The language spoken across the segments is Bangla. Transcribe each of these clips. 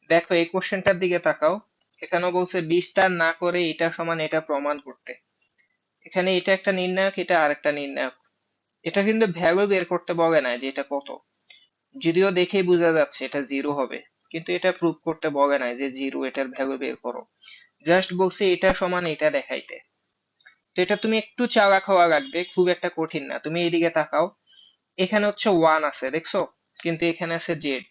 দেখো এই কোশ্চেনটার দিকে তাকাও। এখানেও বলছে বিস্তার না করে এটা সমান এটা প্রমাণ করতে। এখানে এটা একটা নির্ণায়ক, এটা আরেকটা নির্ণায়ক। এটা কিন্তু ভ্যালু বের করতে বলে না যে এটা কত, যদিও দেখেই বোঝা যাচ্ছে এটা জিরো হবে, কিন্তু এটা প্রুভ করতে বলে না যে জিরো, এটার ভ্যালু বের করো। জাস্ট বলছে এটা সমান এটা দেখাইতে। তো এটা তুমি একটু চালাক হওয়া লাগবে, খুব একটা কঠিন না। তুমি এইদিকে তাকাও, এখানে হচ্ছে ওয়ান আছে দেখছো, কিন্তু এখানে আছে জেড।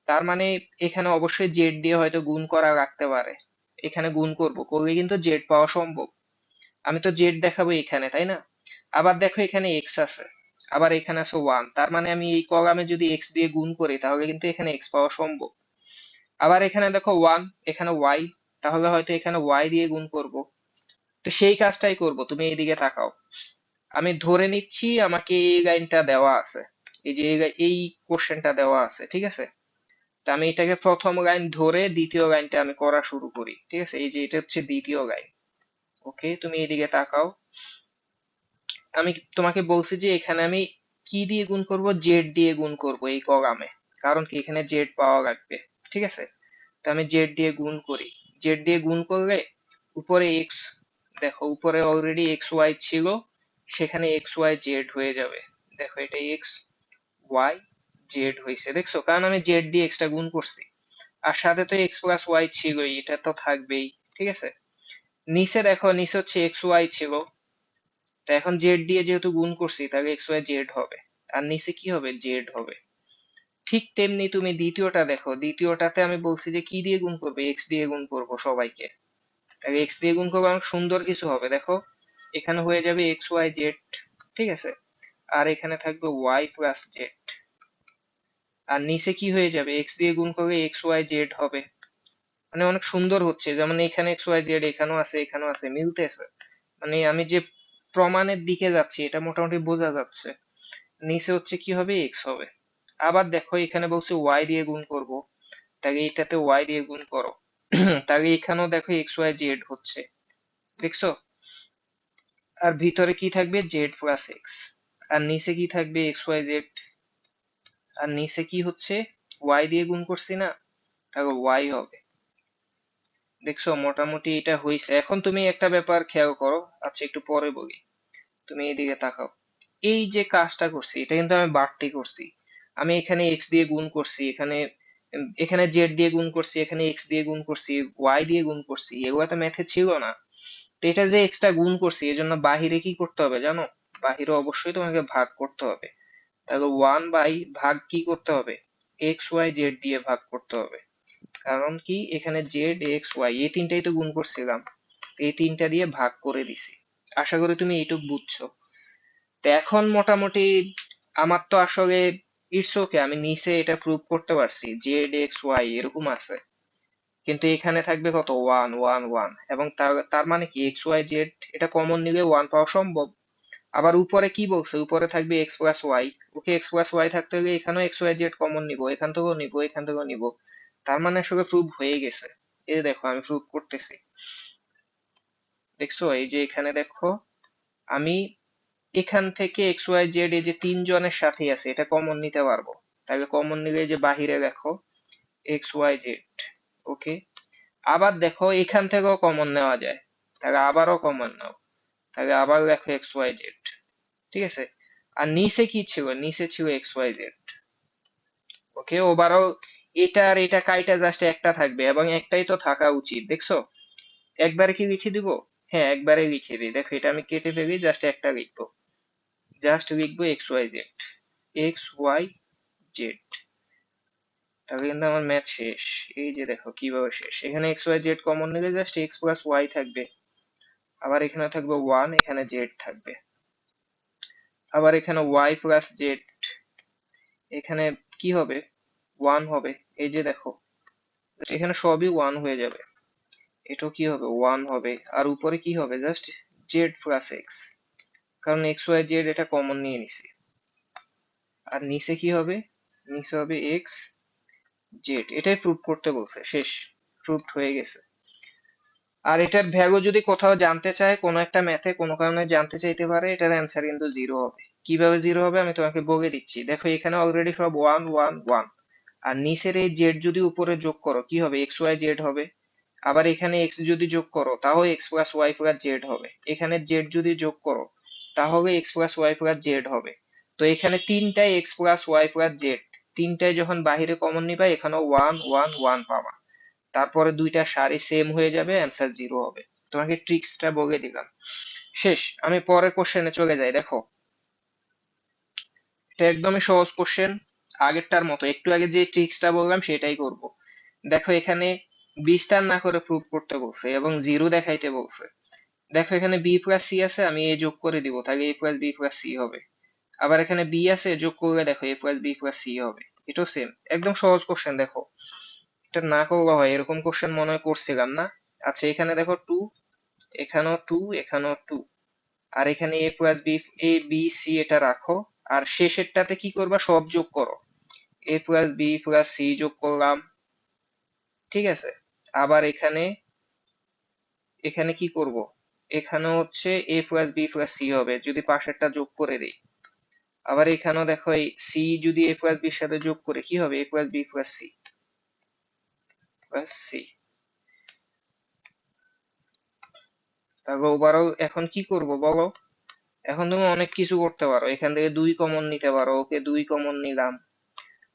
তার মানে এখানে অবশ্যই জেড দিয়ে হয়তো গুণ করা লাগতে পারে। এখানে গুণ করব, করলে কিন্তু জেড পাওয়া সম্ভব। আমি তো জেড দেখাবো এখানে, তাই না? আবার দেখো এখানে এক্স আছে, আবার এখানে আছে ওয়ান। তার মানে আমি এই কলামে যদি এক্স দিয়ে গুণ করি তাহলে কিন্তু এখানে এক্স পাওয়া সম্ভব। আবার এখানে দেখো ওয়ান, এখানে ওয়াই, তাহলে হয়তো এখানে ওয়াই দিয়ে গুণ করব। তো সেই কাজটাই করব, তুমি এইদিকে তাকাও। আমি ধরে নিচ্ছি আমাকে এই লাইনটা দেওয়া আছে, এই যে এই কোশ্চেনটা দেওয়া আছে, ঠিক আছে? তো আমি এটাকে প্রথম লাইন ধরে দ্বিতীয় লাইনটা আমি করা শুরু করি, ঠিক আছে? এই যে এটা হচ্ছে দ্বিতীয় লাইন। ওকে, তুমি এইদিকে তাকাও। আমি তোমাকে বলছি যে এখানে আমি কি দিয়ে গুণ করব, জেড দিয়ে গুণ করব এই কলামে। কারণ কি, এখানে জেড পাওয়া লাগবে, ঠিক আছে? তো আমি জেড দিয়ে গুণ করি। জেড দিয়ে গুণ করলে উপরে এক্স, দেখো উপরে অলরেডি এক্স ওয়াই ছিল, সেখানে এক্স ওয়াই জেড হয়ে যাবে। দেখো এটা এক্স ওয়াই জেড হয়েছে, দেখছো? কারণ আমি জেড দিয়ে এক্সটা গুণ করছি। আর সাথে তো এক্স প্লাস ওয়াই ছিলই, এটা তো থাকবেই, ঠিক আছে? নিচে দেখো, নিচে হচ্ছে এক্স ওয়াই ছিল, তো এখন জেড দিয়ে যেহেতু গুণ করছি তাহলে এক্স ওয়াই জেড হবে। আর নিচে কি হবে, জেড হবে। ঠিক তেমনি তুমি দ্বিতীয়টা দেখো, দ্বিতীয়টাতে আমি বলছি যে কি দিয়ে গুণ করবে, এক্স দিয়ে গুণ করব সবাইকে। তাহলে এক্স দিয়ে গুণ করলে অনেক সুন্দর কিছু হবে, দেখো এখানে হয়ে যাবে এক্স ওয়াই জেড, ঠিক আছে? আর এখানে থাকবে ওয়াই প্লাস জেড। আর নিচে কি হয়ে যাবে, এক্স দিয়ে গুণ করলে এক্স ওয়াই জেড হবে। মানে অনেক সুন্দর হচ্ছে, যেমন এখানে এক্স ওয়াই জেড এখানেও আছে, এখানেও আছে, মিলতেছে। মানে আমি যে প্রমাণের দিকে যাচ্ছি এটা মোটামুটি বোঝা যাচ্ছে। নিচে হচ্ছে কি হবে, এক্স হবে। আবার দেখো এখানে বলছে ওয়াই দিয়ে গুণ করব, তাহলে এটাতে ওয়াই দিয়ে গুণ করো। তাহলে এখানেও দেখো এক্স ওয়াই জেড হচ্ছে, দেখছো? আর ভিতরে কি থাকবে, জেড প্লাস এক্স। আর নিচে কি থাকবে, এক্স ওয়াই জেড। আর নিচে কি হচ্ছে, ওয়াই দিয়ে গুণ করছি না, তাহলে ওয়াই হবে। দেখছো মোটামুটি এটা হয়েছে। এখন তুমি একটা ব্যাপার খেয়াল করো, আচ্ছা একটু পরে বলি। তুমি এইদিকে তাকাও, এই যে কাজটা করছি এটা কিন্তু আমি বাড়তি করছি। আমি এখানে এক্স দিয়ে গুণ করছি, এখানে এখানে জেড দিয়ে গুণ করছি, এখানে এক্স দিয়ে গুণ করছি, ওয়াই দিয়ে গুণ করছি, এগুলো তো ম্যাথে ছিল না। তো এটা যে এক্সট্রা গুণ করছি, এজন্য বাহিরে কি করতে হবে জানো? বাহিরে অবশ্যই তোমাকে ভাগ করতে হবে। তাহলে ওয়ান বাই ভাগ কি করতে হবে, এক্স ওয়াই জেড দিয়ে ভাগ করতে হবে। কারণ কি, এখানে জেড এক্স ওয়াই এই তিনটাই তো গুণ করছিলাম, তো এই তিনটা দিয়ে ভাগ করে দিছি। আশা করি তুমি এইটুক বুঝছো। তো এখন মোটামুটি আমার তো আসলে ইটস ওকে, আমি নিচে এটা প্রুভ করতে পারছি জেড এক্স ওয়াই এরকম আছে, কিন্তু এখানে থাকবে কত, ওয়ান ওয়ান ওয়ান। এবং তার তার মানে কি, এক্স ওয়াই জেড এটা কমন নিলে ওয়ান পাওয়া সম্ভব। আবার উপরে কি বলছে, উপরে থাকবে এক্স প্লাস ওয়াই। ওকে, এক্স প্লাস ওয়াই থাকতে হলে এখানেও এক্স ওয়াই জেড কমন নিব, এখান থেকেও নিব, এখান থেকেও নিব। তার মানে আসলে প্রুভ হয়ে গেছে। এই দেখো আমি প্রুভ করতেছি, দেখছো? এই যে এখানে দেখো, আমি এখান থেকে এক্স ওয়াই জেড এই যে তিনজনের সাথে আছে এটা কমন নিতে পারবো। তাহলে কমন নিলে এই যে বাহিরে দেখো এক্স ওয়াই জেড। ওকে, আবার দেখো এখান থেকেও কমন নেওয়া যায়, তাহলে আবারও কমন নাও। তাহলে আবার দেখো এক্স ওয়াই জেড, ঠিক আছে? আর নিচে কি ছিল, নিচে ছিল এক্স ওয়াই জেড। ওকে, ওভারঅল এটা আর এটা কাইটা জাস্ট একটা থাকবে, এবং একটাই তো থাকা উচিত, দেখছো? একবারে কি লিখে দিব? হ্যাঁ, একবারে লিখে দিই। দেখো এটা আমি কেটে ফেলি, জাস্ট একটা লিখবো। জাস্ট লিখবো X Y Z, X Y Z. তাহলে কিন্তু আমার ম্যাথ শেষ। এই যে দেখো কিভাবে শেষ, এখানে এক্স ওয়াই জেড কমন নিলে জাস্ট এক্স প্লাস ওয়াই থাকবে। আবার এখানে থাকবে ওয়ান, এখানে জেড থাকবে। আবার এখানে ওয়াই প্লাস জেড, এখানে কি হবে, ওয়ান হবে। এই যে দেখো এখানে সবই ওয়ান হয়ে যাবে। এটাও কি হবে, ওয়ান হবে। আর উপরে কি হবে, জাস্ট জেড প্লাস এক্স, কারণ এক্স ওয়াই জেড এটা কমন নিয়ে নিছি। আর নিচে কি হবে, নিচে হবে এক্স জেড। এটাই প্রুভ করতে বলছে, শেষ, প্রুভড হয়ে গেছে। আর এটার ভ্যালু যদি কোথাও জানতে চায়, কোনো একটা ম্যাথে কোনো কারণে জানতে চাইতে পারে, এটার অ্যান্সার কিন্তু জিরো হবে। কিভাবে জিরো হবে আমি তোমাকে বলে দিচ্ছি। দেখো এখানে অলরেডি সব ওয়ান ওয়ান ওয়ান, আর নিচের এই জেড যদি উপরে যোগ করো কি হবে, এক্স ওয়াই জেড হবে। আবার এখানে এক্স যদি যোগ করো তাও X plus Y plus Z হবে। এখানে জেড যদি যোগ করো তাহলে X plus Y plus Z হবে। তো এখানে তিনটাই X plus Y plus Z, তিনটাই যখন বাহিরে কমন নিবা এখানে ওয়ান ওয়ান ওয়ান পাবা। তারপরে দুইটা সারি সেম হয়ে যাবে, অ্যান্সার জিরো হবে। তোমাকে ট্রিক্সটা বলে দিলাম। শেষ, আমি পরের কোশ্চেনে চলে যাই। দেখো, এটা একদমই সহজ কোশ্চেন, আগেরটার মতো, একটু আগে যে ট্রিক্সটা বললাম সেটাই করব। দেখো এখানে বিস্তার না করে প্রুভ করতে বলছে এবং জিরো দেখাইতে বলছে। দেখো এখানে বি প্লাস সি আছে, আমি এ যোগ করে দিব, তাহলে এ প্লাস বি প্লাস সি হবে। আবার এখানে বি আছে, যোগ করলে দেখো এ প্লাস বি প্লাস সি হবে। এটাও সেম, একদম সহজ কোশ্চেন। দেখো এটা না করলে হয়, এরকম কোশ্চেন মনে হয় করছিলাম না? আচ্ছা এখানে দেখো টু, এখানেও টু, এখানেও টু। আর এখানে এ প্লাস বি, এ বি সি এটা রাখো। আর শেষেরটাতে কি করবা, সব যোগ করো। A plus B plus C যোগ করলাম, ঠিক আছে। আবার এখানে, এখানে কি করব, এখানে হচ্ছে এ প্লাস বি প্লাস সি হবে যদি পাশেরটা যোগ করে দেই। আবার এখানেও দেখো এই সি যদি এ প্লাস বির সাথে যোগ করে কি হবে, A plus B plus C plus C. তাহলে ওভারঅল এখন কি করব বলো? এখন তুমি অনেক কিছু করতে পারো, এখান থেকে দুই কমন নিতে পারো, ওকে দুই কমন নিলাম।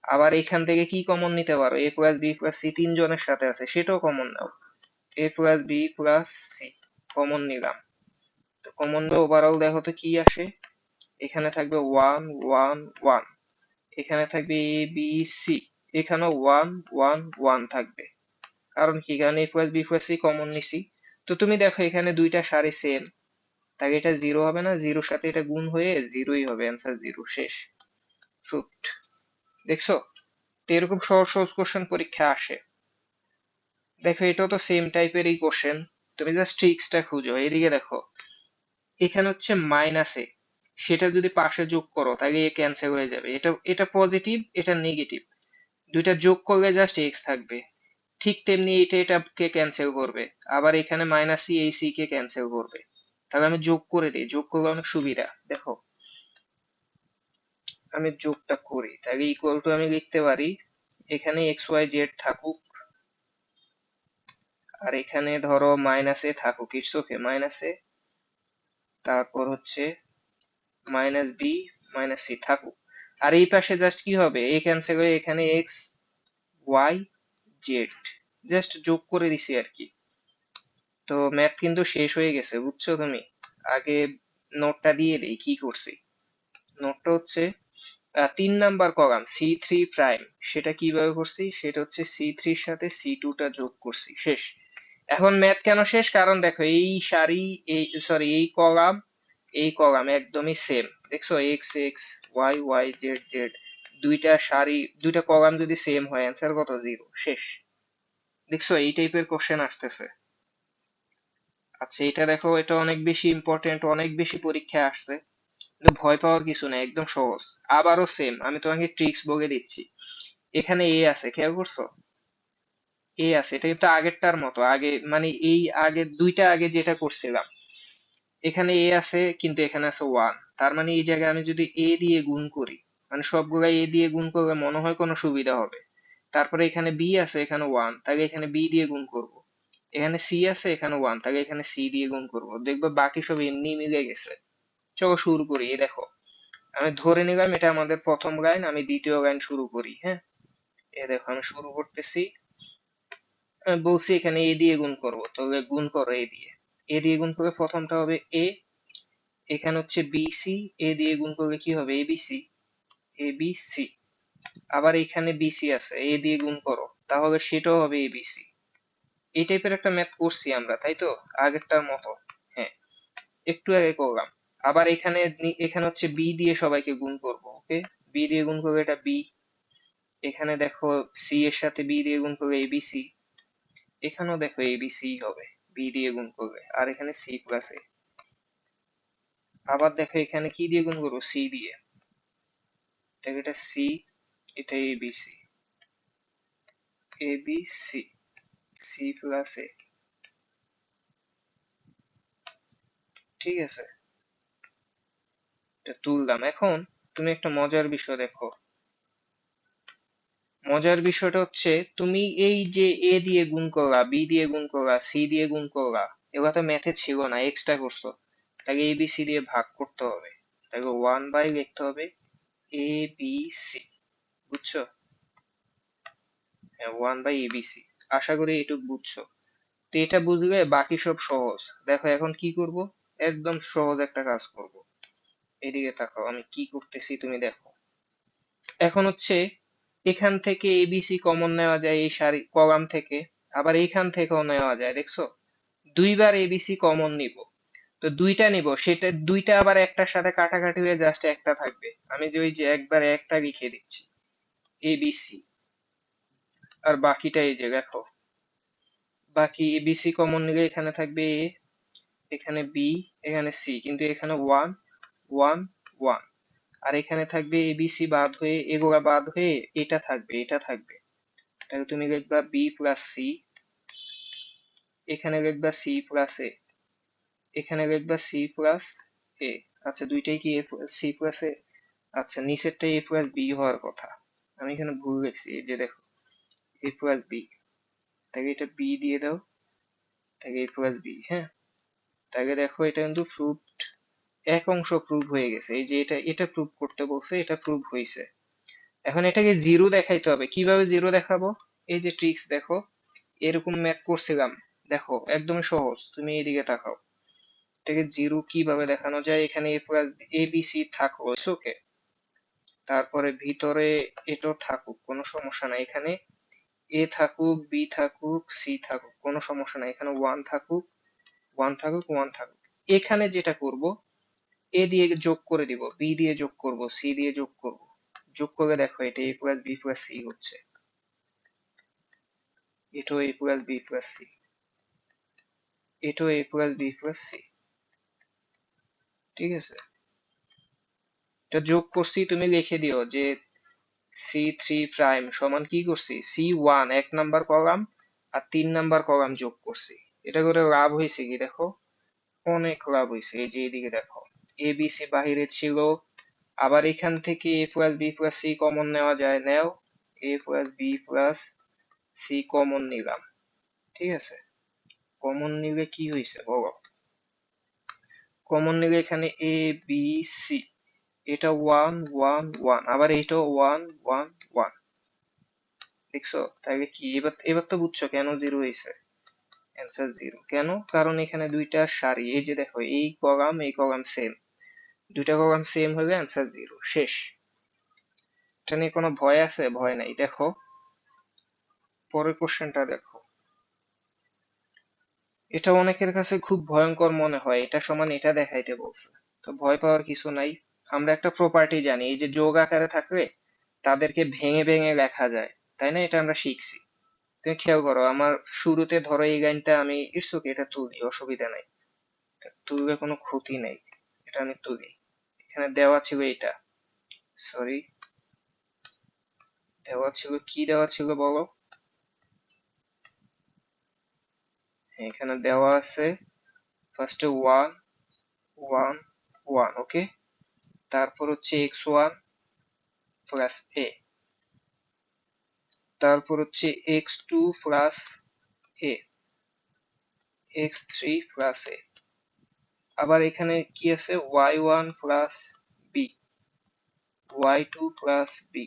আবার এখান থেকে কি কমন নিতে পারো, A plus B plus C তিনজনের সাথে আছে সেটাও কমন নাও। A plus B plus C common নিলাম। তো কমন দিয়ে ওভারঅল দেখো তো কি আসে। এখানে থাকবে ওয়ান ওয়ান ওয়ান, এখানে থাকবে এ বি সি, এখানেও ওয়ান ওয়ান ওয়ান থাকবে। কারণ কি, কারণ A plus B plus C common নিছি। তো তুমি দেখো এখানে দুইটা সারি সেম, তাই এটা জিরো হবে না, জিরোর সাথে এটা গুণ হয়ে জিরোই হবে, অ্যান্সার জিরো। শেষ, প্রুফড। দেখছো, তো এরকম সহজ সহজ কোশ্চেন পরীক্ষা আসে। দেখো এটাও তো সেম টাইপেরই কোশ্চেন, তুমি জাস্ট ট্রিক্সটা খুঁজো। এদিকে দেখো, এখানে হচ্ছে মাইনাস এ, সেটা যদি পাশে যোগ করো তাহলে এ ক্যান্সেল হয়ে যাবে। এটা এটা পজিটিভ, এটা নেগেটিভ, দুইটা যোগ করলে জাস্ট এক্স থাকবে। ঠিক তেমনি এটা এটাকে ক্যান্সেল করবে। আবার এখানে মাইনাস সি এই সি কে ক্যান্সেল করবে। তাহলে আমি যোগ করে দিই, যোগ করলে অনেক সুবিধা। দেখো আমি যোগটা করি, তাহলে ইকুয়াল টু আমি লিখতে পারি এখানে এক্স ওয়াই জেড থাকুক, আর এখানে ধরো মাইনাস এ থাকুক, ইটস ওকে মাইনাস এ। তারপর হচ্ছে মাইনাস বি মাইনাস সি থাকুক। আর এই পাশে জাস্ট কি হবে, এ ক্যান্সেল হয়ে এখানে এক্স ওয়াই জেড জাস্ট যোগ করে দিছি আর কি। তো ম্যাথ কিন্তু শেষ হয়ে গেছে, বুঝছো তুমি? আগে নোটটা দিয়ে দেই কি করছি। নোটটা হচ্ছে 3 number column C three prime, সেটা কিভাবে করছি, সেটা হচ্ছে সি থ্রির সাথে সি টুটা যোগ করছি। শেষ। এখন ম্যাথ কেন শেষ, কারণ দেখো এই সারি, এই সরি এই কলাম, এই কলাম একদমই সেম। দেখছো X X Y Y Z Z, দুইটা সারি দুইটা কলাম যদি সেম হয় অ্যান্সার কত, জিরো। শেষ। দেখছো এই টাইপের কোশ্চেন আসতেছে। আচ্ছা এটা দেখো, এটা অনেক বেশি ইম্পর্টেন্ট, অনেক বেশি পরীক্ষায় আসছে। কিন্তু ভয় পাওয়ার কিছু নেই, একদম সহজ। আবারও সেম, আমি তোমাকে ট্রিক্স বলে দিচ্ছি। এখানে এ আছে, খেয়াল করছো? এ আছে, এটা কিন্তু আগেরটার মতো, আগে মানে এই আগে দুইটা আগে যেটা করছিলাম, এখানে এ আছে কিন্তু এখানে আছে ওয়ান। তার মানে এই জায়গায় আমি যদি এ দিয়ে গুণ করি, মানে সবগুলাই এ দিয়ে গুণ করলে মনে হয় কোনো সুবিধা হবে। তারপরে এখানে বি আছে, এখানে ওয়ান, তাহলে এখানে বি দিয়ে গুণ করব। এখানে সি আছে, এখানে ওয়ান, তাহলে এখানে সি দিয়ে গুণ করব। দেখবে বাকি সব এমনি মিলে গেছে। চলো শুরু করি। এই দেখো, আমি ধরে নিলাম এটা আমাদের প্রথম লাইন, আমি দ্বিতীয় লাইন শুরু করি। হ্যাঁ, এ দেখো আমি শুরু করতেছি। আমি বলছি এখানে এ দিয়ে গুণ করব, তাহলে গুণ করো এ দিয়ে। এ দিয়ে গুণ করে প্রথমটা হবে এ, এখানে হচ্ছে বি সি, এ দিয়ে গুণ করলে কি হবে, এ বি সি, এ বি সি। আবার এখানে বি সি আছে, এ দিয়ে গুণ করো তাহলে সেটাও হবে এ বি সি। এই টাইপের একটা ম্যাথ করছি আমরা, তাই তো? আগেরটার মতো। হ্যাঁ, একটু আগে করলাম। আবার এখানে এখানে হচ্ছে বি দিয়ে সবাইকে গুণ করব, ওকে। বি দিয়ে গুণ করলে এটা বি। এখানে দেখো সি এর সাথে বি দিয়ে গুণ করলে এবিসি, এখানেও দেখো এবিসি হবে বি দিয়ে গুণ করলে। আর এখানে সি প্লাস এ। আবার দেখো এখানে কি দিয়ে গুণ করবো, সি দিয়ে। দেখো এটা সি, এটা এবিসি, এবিসি, সি প্লাস এ। ঠিক আছে, এটা তুললাম। এখন তুমি একটা মজার বিষয় দেখো, মজার বিষয়টা হচ্ছে তুমি এই যে এ দিয়ে গুণ করলা, বি দিয়ে গুণ করলা, সি দিয়ে গুণ করলা, এগুলো তো ম্যাথে ছিল না, এক্সট্রা করছো। তাকে এ বি সি দিয়ে ভাগ করতে হবে। তাকে 1/, লিখতে হবে এ বি সি। বুঝছো? হ্যাঁ, 1/, এ বি সি। আশা করি এটুকু বুঝছো। তো এটা বুঝলে বাকি সব সহজ। দেখো এখন কি করব, একদম সহজ একটা কাজ করব। এদিকে তাকাও, আমি কি করতেছি তুমি দেখো। এখন হচ্ছে এখান থেকে এবিসি কমন নেওয়া যায় এই সারি কলাম থেকে, আবার এইখান থেকেও নেওয়া যায়, দেখছো? দুইবার এবিসি কমন নিব। তো দুইটা নিব, সেটা দুইটা আবার একটার সাথে কাটাকাটি হয়ে জাস্ট একটা থাকবে। আমি যে ওই যে একবার একটা লিখে দিচ্ছি এবিসি, আর বাকিটা এই যে দেখো, বাকি এবিসি কমন নিলে এখানে থাকবে এ, এখানে বি, এখানে সি, কিন্তু এখানে ওয়ান, ওয়ান, ওয়ান। আর এখানে থাকবে এবিসি বাদ হয়ে, এগুলা বাদ হয়ে এটা থাকবে, এটা থাকবে। তাহলে তুমি লিখবা বি প্লাস সি, এখানে লিখবা সি প্লাস এ, এখানে লিখবা সি প্লাস এ। আচ্ছা, দুইটাই কি সি প্লাস এ? আচ্ছা, নিচেরটা এ প্লাস বি হওয়ার কথা, আমি এখানে ভুল লিখছি। এই যে দেখো, এ প্লাস বি। তাহলে এটা বি দিয়ে দাও, তাহলে এ প্লাস বি। হ্যাঁ, তাহলে দেখো এটা কিন্তু প্রুভড, এক অংশ প্রুভ হয়ে গেছে। এই যে এটা, এটা প্রুভ করতে বলছে, এটা প্রুভ হয়েছে। এখন এটাকে জিরো দেখাইতে হবে। কিভাবে জিরো দেখাবো? এই যে ট্রিক্স দেখো, এরকম ম্যাথ করছিলাম, দেখো একদমই সহজ। তুমি এইদিকে তাকাও, এটাকে জিরো কিভাবে দেখানো যায়। এখানে এ প্লাস এ বি সি থাকলো, ওকে। তারপরে ভিতরে এটাও থাকুক, কোনো সমস্যা নাই। এখানে এ থাকুক, বি থাকুক, সি থাকুক, কোনো সমস্যা নাই। এখানে ওয়ান থাকুক, ওয়ান থাকুক, ওয়ান থাকুক। এখানে যেটা করব, এ দিয়ে যোগ করে দিব, বি দিয়ে যোগ করব, সি দিয়ে যোগ করব। যোগ করে দেখো, এটা এ প্লাস বি প্লাস সি হচ্ছে, এটাও এ প্লাস বি প্লাস সি, এটাও এ প্লাস বি প্লাস সি। ঠিক আছে, এটা যোগ করছি, তুমি লিখে দিও যে C3 সমান কি করছি, C1 এক নাম্বার কলাম আর 3 নাম্বার কলাম যোগ করছি। এটা করে লাভ হয়েছে কি দেখো, অনেক লাভ হয়েছে। এই যে এদিকে দেখো, এ বি সি বাহিরে ছিল, আবার এখান থেকে A plus B plus C common নেওয়া যায়, নেও। A plus B plus C common নিলাম, ঠিক আছে। কমন নিলে কি হয়েছে বলো, কমন নিলে এখানে এ বি সি, এটা ওয়ান, ওয়ান, ওয়ান, আবার এইটাও ওয়ান, ওয়ান, ওয়ান। দেখছো? তাহলে কি এবার, এবার তো বুঝছো কেন জিরো হয়েছে। অ্যান্সার জিরো কেন, কারণ এখানে দুইটা সারি, এই যে দেখো, এই কলাম এই কলাম সেম, দুইটা কলাম সেম হলে অ্যান্সার জিরো, শেষ। এটা নিয়ে কোনো ভয় আছে? ভয় নাই। দেখো পরের কোশ্চেনটা দেখো, এটা অনেকের কাছে খুব ভয়ঙ্কর মনে হয়, এটা সমান এটা দেখাইতে বলছে। তো ভয় পাওয়ার কিছু নাই। আমরা একটা প্রপার্টি জানি, এই যে যোগ আকারে থাকলে তাদেরকে ভেঙে ভেঙে লেখা যায়, তাই না? এটা আমরা শিখছি। তুমি খেয়াল করো, আমার শুরুতে ধরো এই লাইনটা আমি, ইটস ওকে, এটা তুলি, অসুবিধা নাই, এটা তুললে কোনো ক্ষতি নেই, এটা আমি তুলি। এখানে দেওয়া ছিল এটা, সরি, দেওয়া ছিল কি, দেওয়া ছিল বলো? হ্যাঁ, এখানে দেওয়া আছে ফার্স্টে ওয়ান, ওয়ান, ওয়ান, ওকে। তারপর হচ্ছে x1 প্লাস এ, তারপর হচ্ছে x2 প্লাস এ, x3 প্লাস এ, আবার এখানে কি আছে, y1 plus B, y2 plus B,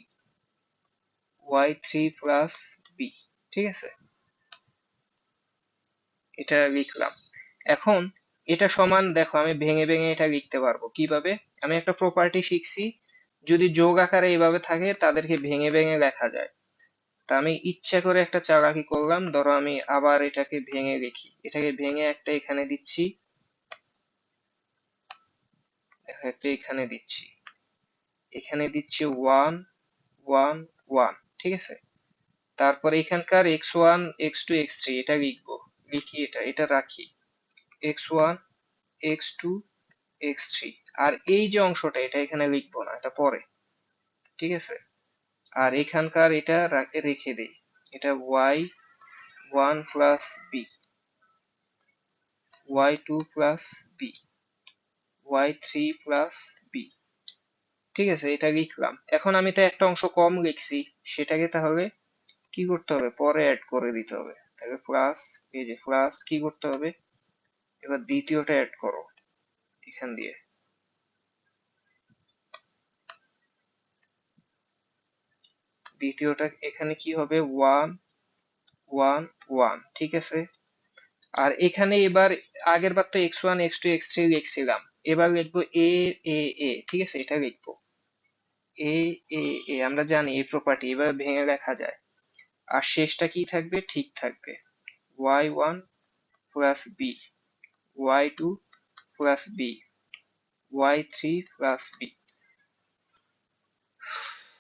y3 plus B. ঠিক আছে, এটা লিখলাম। এখন এটা সমান, দেখো আমি ভেঙে ভেঙে এটা লিখতে পারবো কিভাবে। আমি একটা প্রপার্টি শিখছি, যদি যোগ আকারে এইভাবে থাকে তাদেরকে ভেঙে ভেঙে লেখা যায়। তা আমি ইচ্ছা করে একটা চালাকি করলাম, ধরো আমি আবার এটাকে ভেঙে লিখি, এটাকে ভেঙে একটা এখানে দিচ্ছি, দেখো একটা এখানে দিচ্ছি, এখানে দিচ্ছি ওয়ান, ওয়ান, ওয়ান। ঠিক আছে, তারপর এখানকার x1, x2, x3 এটা লিখবো, লিখি এটা, এটা রাখি, x1, x2, x3। আর এই যে অংশটা, এটা এখানে লিখবো না, এটা পরে। ঠিক আছে, আর এখানকার এটা রেখে দেই, এটা y1 plus B, y2 plus B, y3 plus B. ঠিক আছে, এটা লিখলাম। এখন আমি তো একটা অংশ কম লিখছি, সেটাকে তাহলে কি করতে হবে, পরে অ্যাড করে দিতে হবে। তাহলে প্লাস, এই যে প্লাস কি করতে হবে, এবার দ্বিতীয়টা অ্যাড করো এখান দিয়ে। দ্বিতীয়টা এখানে কি হবে, 1 1 1, ঠিক আছে। আর এখানে এবার আগের বার তো x1 x2 x3 লিখছিলাম, এবার লিখবো এ এ এ, ঠিক আছে, এটা লিখবো এ এ এ। আমরা জানি এই প্রপার্টি এবার ভেঙে লেখা যায়। আর শেষটা কি থাকবে, ঠিক থাকবে y1 plus B, y2 plus B, y3 plus B.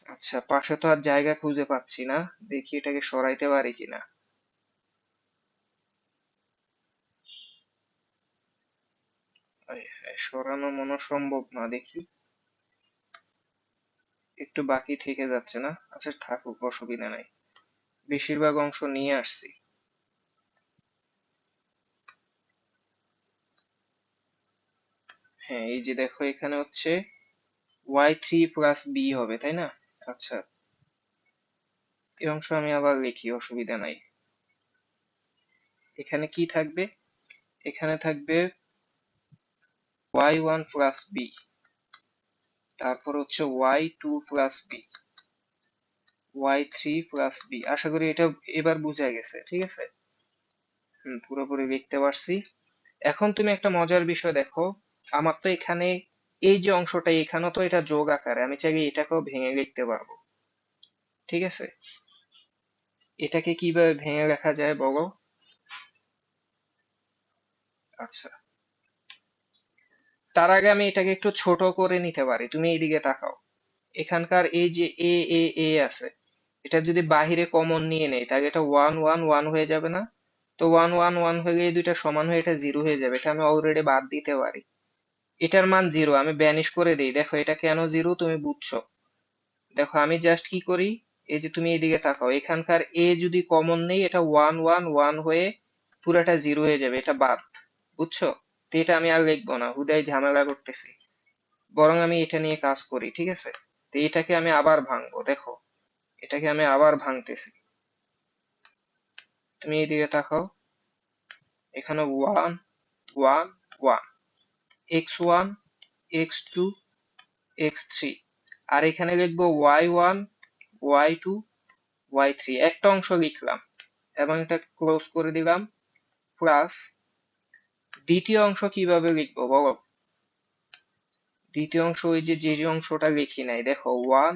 আচ্ছা, পাশে তো আর জায়গা খুঁজে পাচ্ছি না, দেখি এটাকে সরাইতে পারি কিনা। আয় হায়, সরানো মনে সম্ভব না, দেখি। একটু বাকি থেকে যাচ্ছে না, আচ্ছা থাকুক, অসুবিধা নাই, বেশিরভাগ অংশ নিয়ে আসছি। হ্যাঁ, এই যে দেখো এখানে হচ্ছে y3 প্লাস বি হবে, তাই না? আচ্ছা, এই অংশ আমি আবার লিখি, অসুবিধা নাই। এখানে কি থাকবে, এখানে থাকবে y1 প্লাস বি, তারপর হচ্ছে y2 plus B, y3 plus B. আশা করি এটা এবার বোঝা গেছে, ঠিক আছে। পুরোপুরি লিখতে পারছি। এখন তুমি একটা মজার বিষয় দেখো, আমার তো এখানে এই যে অংশটা, এখানেও তো এটা যোগ আকারে, আমি চাইলে এটাকেও ভেঙে লিখতে পারবো, ঠিক আছে। এটাকে কিভাবে ভেঙে লেখা যায় বলো। আচ্ছা, তার আগে আমি এটাকে একটু ছোট করে নিতে পারি, তুমি এইদিকে তাকাও। এখানকার এই যে এ এ এ আছে, এটা যদি বাহিরে কমন নিয়ে নেই, তাহলে এটা ওয়ান ওয়ান ওয়ান হয়ে যাবে না? তো ওয়ান ওয়ান ওয়ান হয়ে গিয়ে দুইটা সমান হয়ে এটা জিরো হয়ে যাবে, এটা আমি অলরেডি বাদ দিতে পারি। এটার মান জিরো, আমি ব্যানিশ করে দিই, দেখো এটা কেন জিরো তুমি বুঝছো। দেখো আমি জাস্ট কি করি, এই যে তুমি এদিকে তাকাও, এখানকার এ যদি কমন নেই, এটা ওয়ান ওয়ান ওয়ান হয়ে পুরাটা জিরো হয়ে যাবে, এটা বাদ, বুঝছো। তো এটা আমি আর লিখবো না, হুদাই ঝামেলা করতেছি, বরং আমি এটা নিয়ে কাজ করি, ঠিক আছে। তো এটাকে আমি আবার ভাঙবো, দেখো এটাকে আমি আবার ভাঙতেছি। তুমি এইদিকে তাকাও, এখানে one one one, x1 x2 x3, আর এখানে লিখবো y1 y2 y3, একটা অংশ লিখলাম এবং এটা ক্লোজ করে দিলাম। প্লাস দ্বিতীয় অংশ কিভাবে লিখবো বলো। দ্বিতীয় অংশ ওই যে যে অংশটা লিখি নাই, দেখো ওয়ান